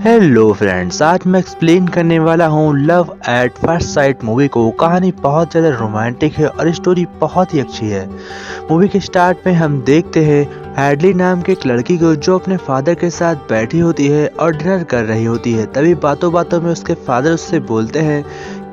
Hello friends, आज मैं explain करने वाला हूँ love at first sight movie को। कहानी बहुत ज़्यादा रोमांटिक है और स्टोरी बहुत ही अच्छी है। मूवी के स्टार्ट में हम देखते हैं हैडली नाम के एक लड़की को जो अपने फादर के साथ बैठी होती है और डिनर कर रही होती है। तभी बातों बातों में उसके फादर उससे बोलते हैं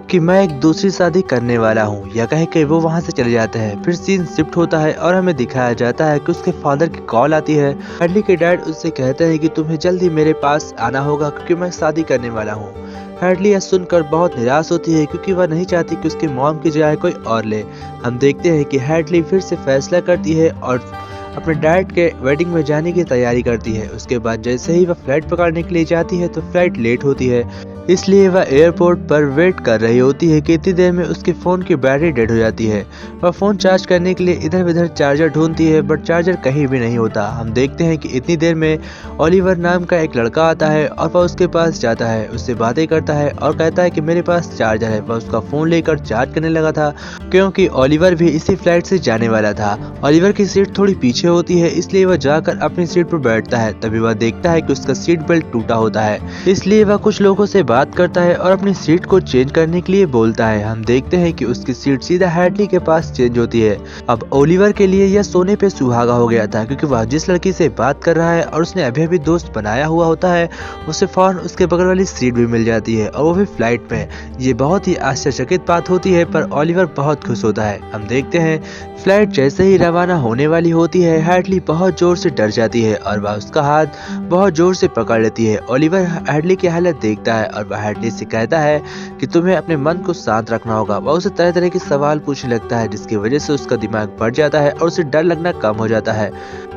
कि मैं एक दूसरी शादी करने वाला हूँ, या कहे कि वो वहाँ से चले जाते हैं। फिर सीन शिफ्ट होता है और हमें दिखाया जाता है कि उसके फादर की कॉल आती है। हैडली के डैड उससे कहते हैं कि तुम्हें जल्दी मेरे पास आना होगा क्योंकि मैं शादी करने वाला हूँ। हैडली यह सुनकर बहुत निराश होती है क्योंकि वह नहीं चाहती कि उसके मॉम की जगह कोई और ले। हम देखते हैं कि हैडली फिर से फैसला करती है और अपने डैड के वेडिंग में जाने की तैयारी करती है। उसके बाद जैसे ही वह फ्लाइट पकड़ने के लिए जाती है तो फ्लाइट लेट होती है, इसलिए वह एयरपोर्ट पर वेट कर रही होती है कि इतनी देर में उसके फ़ोन की बैटरी डेड हो जाती है। वह फ़ोन चार्ज करने के लिए इधर उधर चार्जर ढूंढती है बट चार्जर कहीं भी नहीं होता। हम देखते हैं कि इतनी देर में ओलिवर नाम का एक लड़का आता है और वह उसके पास जाता है, उससे बातें करता है और कहता है कि मेरे पास चार्जर है। वह उसका फ़ोन लेकर चार्ज करने लगा था क्योंकि ओलिवर भी इसी फ्लाइट से जाने वाला था। ओलिवर की सीट थोड़ी पीछे होती है, इसलिए वह जाकर अपनी सीट पर बैठता है। तभी वह देखता है कि उसका सीट बेल्ट टूटा होता है, इसलिए वह कुछ लोगों से बात करता है और अपनी सीट को चेंज करने के लिए बोलता है। हम देखते हैं कि उसकी सीट सीधा हैडली के पास चेंज होती है। अब ओलिवर के लिए यह सोने पे सुहागा हो गया था क्योंकि वह जिस लड़की से बात कर रहा है और उसने अभी अभी दोस्त बनाया हुआ होता है, उसे फौरन उसके बगल वाली सीट भी मिल जाती है और वो भी फ्लाइट में। ये बहुत ही आश्चर्यचकित बात होती है पर ओलिवर बहुत खुश होता है। हम देखते हैं फ्लाइट जैसे ही रवाना होने वाली होती है, हैडली बहुत जोर से डर जाती है और वह उसका हाथ बहुत जोर से पकड़ लेती है। ओलिवर हैडली की हालत देखता है और वह हैडली से कहता है कि तुम्हें अपने मन को शांत रखना होगा। वह उसे तरह तरह के सवाल पूछने लगता है जिसकी वजह से उसका दिमाग बढ़ जाता है और उसे डर लगना कम हो जाता है।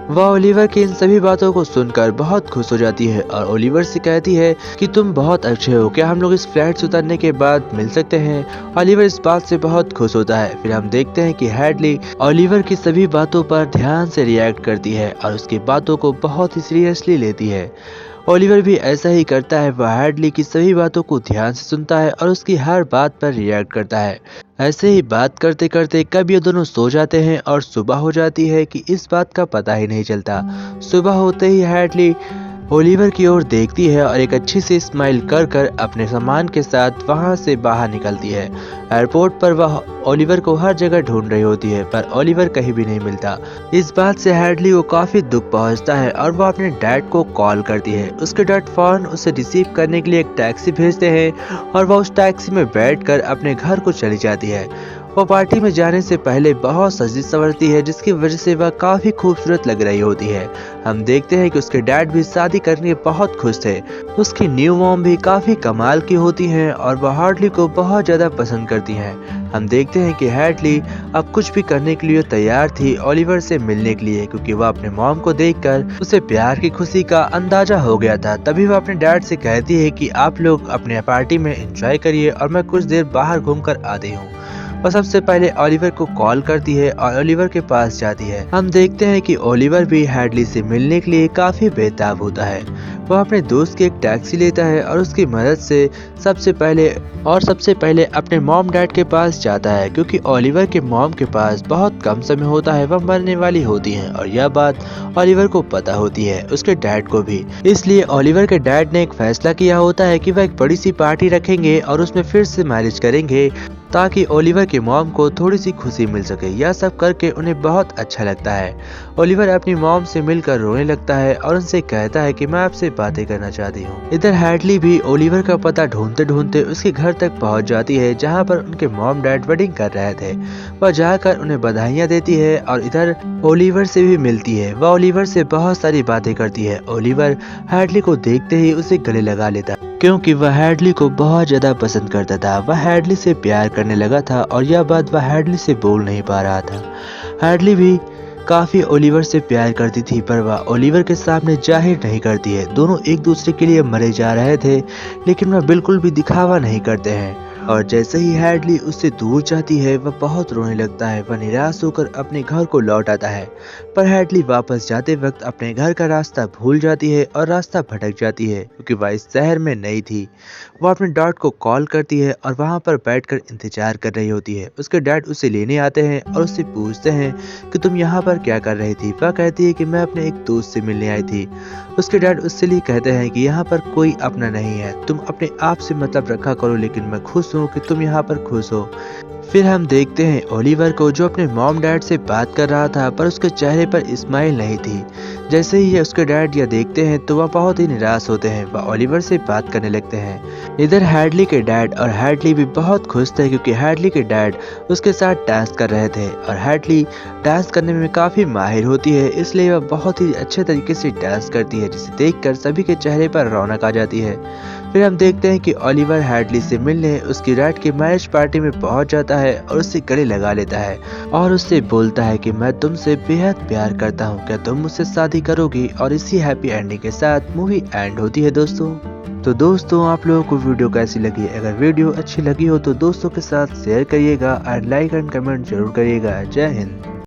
वह ओलिवर की इन सभी बातों को सुनकर बहुत खुश हो जाती है और ओलिवर से कहती है कि तुम बहुत अच्छे हो, क्या हम लोग इस फ्लैट से उतरने के बाद मिल सकते हैं। ओलिवर इस बात से बहुत खुश होता है। फिर हम देखते हैं कि हैडली ओलिवर की सभी बातों पर ध्यान से रिएक्ट करती है और उसकी बातों को बहुत ही सीरियसली लेती है। ओलिवर भी ऐसा ही करता है। वह हैडली की सभी बातों को ध्यान से सुनता है और उसकी हर बात पर रिएक्ट करता है। ऐसे ही बात करते करते कब ये दोनों सो जाते हैं और सुबह हो जाती है कि इस बात का पता ही नहीं चलता। सुबह होते ही हैडली ओलिवर की ओर देखती है और एक अच्छी सी स्माइल कर कर अपने सामान के साथ वहां से बाहर निकलती है। एयरपोर्ट पर वह ओलिवर को हर जगह ढूंढ रही होती है पर ओलिवर कहीं भी नहीं मिलता। इस बात से हैडली को काफी दुख पहुंचता है और वह अपने डैड को कॉल करती है। उसके डैड फौरन उसे रिसीव करने के लिए एक टैक्सी भेजते हैं और वह उस टैक्सी में बैठकर अपने घर को चली जाती है। वह पार्टी में जाने से पहले बहुत सजी संवरती है जिसकी वजह से वह काफी खूबसूरत लग रही होती है। हम देखते हैं कि उसके डैड भी शादी करने के बहुत खुश थे। उसकी न्यू मॉम भी काफी कमाल की होती हैं और वह हैडली को बहुत ज्यादा पसंद करती हैं। हम देखते हैं कि हैडली अब कुछ भी करने के लिए तैयार थी ओलिवर से मिलने के लिए, क्योंकि वह अपने मॉम को देखकर उसे प्यार की खुशी का अंदाजा हो गया था। तभी वह अपने डैड से कहती है कि आप लोग अपने पार्टी में एंजॉय करिए और मैं कुछ देर बाहर घूम कर आती हूँ। वह सबसे पहले ओलिवर को कॉल करती है और ओलिवर के पास जाती है। हम देखते हैं कि ओलिवर भी हैडली से मिलने के लिए काफी बेताब होता है। वह अपने दोस्त की एक टैक्सी लेता है और उसकी मदद से सबसे पहले अपने मॉम डैड के पास जाता है, क्योंकि ओलिवर के मॉम के पास बहुत कम समय होता है, वह मरने वाली होती हैं और यह बात ओलिवर को पता होती है, उसके डैड को भी। इसलिए ओलिवर के डैड ने एक फैसला किया होता है कि वह एक बड़ी सी पार्टी रखेंगे और उसमें फिर से मैरिज करेंगे ताकि ओलिवर के मॉम को थोड़ी सी खुशी मिल सके। यह सब करके उन्हें बहुत अच्छा लगता है। ओलिवर अपनी मॉम से मिलकर रोने लगता है और उनसे कहता है कि मैं आपसे बातें करना चाहती हूँ। इधर हैडली भी ओलिवर का पता ढूंढते ढूंढते उसके घर तक पहुँच जाती है जहाँ पर उनके मॉम डैड वेडिंग कर रहे थे। वह जाकर उन्हें बधाइयाँ देती है और इधर ओलिवर से भी मिलती है। वह ओलिवर से बहुत सारी बातें करती है। ओलिवर हैडली को देखते ही उसे गले लगा लेता क्योंकि वह हैडली को बहुत ज्यादा पसंद करता था। वह हैडली से प्यार करने लगा था और यह बात वह हैडली से बोल नहीं पा रहा था। हैडली भी काफी ओलिवर से प्यार करती थी पर वह ओलिवर के सामने जाहिर नहीं करती है। दोनों एक दूसरे के लिए मरे जा रहे थे लेकिन वह बिल्कुल भी दिखावा नहीं करते हैं। और जैसे ही हैडली उससे दूर जाती है वह बहुत रोने लगता है। वह निराश होकर अपने घर को लौट आता है, पर हैडली वापस जाते वक्त अपने घर का रास्ता भूल जाती है और रास्ता भटक जाती है क्योंकि वह इस शहर में नई थी। वो अपने डैड को कॉल करती है और वहाँ पर बैठकर इंतजार कर रही होती है। उसके डैड उसे लेने आते हैं और उससे पूछते हैं कि तुम यहाँ पर क्या कर रही थी। वह कहती है कि मैं अपने एक दोस्त से मिलने आई थी। उसके डैड उससे लिए कहते हैं कि यहाँ पर कोई अपना नहीं है, तुम अपने आप से मतलब रखा करो, लेकिन मैं खुश हूँ कि तुम यहाँ पर खुश हो। फिर हम देखते हैं ओलिवर को, जो अपने मॉम डैड से बात कर रहा था पर उसके चेहरे पर स्माइल नहीं थी। जैसे ही उसके डैड यह देखते हैं तो वह बहुत ही निराश होते हैं। वह ओलिवर से बात करने लगते हैं। इधर हैडली के डैड और हैडली भी बहुत खुश थे क्योंकि हैडली के डैड उसके साथ डांस कर रहे थे और हैडली डांस करने में काफ़ी माहिर होती है, इसलिए वह बहुत ही अच्छे तरीके से डांस करती है, जिसे देखकर सभी के चेहरे पर रौनक आ जाती है। फिर हम देखते हैं कि ओलिवर हैडली से मिलने उसकी डैड की मैरिज पार्टी में पहुंच जाता है और उससे गले लगा लेता है और उससे बोलता है कि मैं तुमसे बेहद प्यार करता हूं, क्या तुम मुझसे शादी करोगी। और इसी हैप्पी एंडिंग के साथ मूवी एंड होती है दोस्तों। तो दोस्तों, आप लोगों को वीडियो कैसी लगी? अगर वीडियो अच्छी लगी हो तो दोस्तों के साथ शेयर करिएगा और लाइक एंड कमेंट जरूर करिएगा। जय हिंद।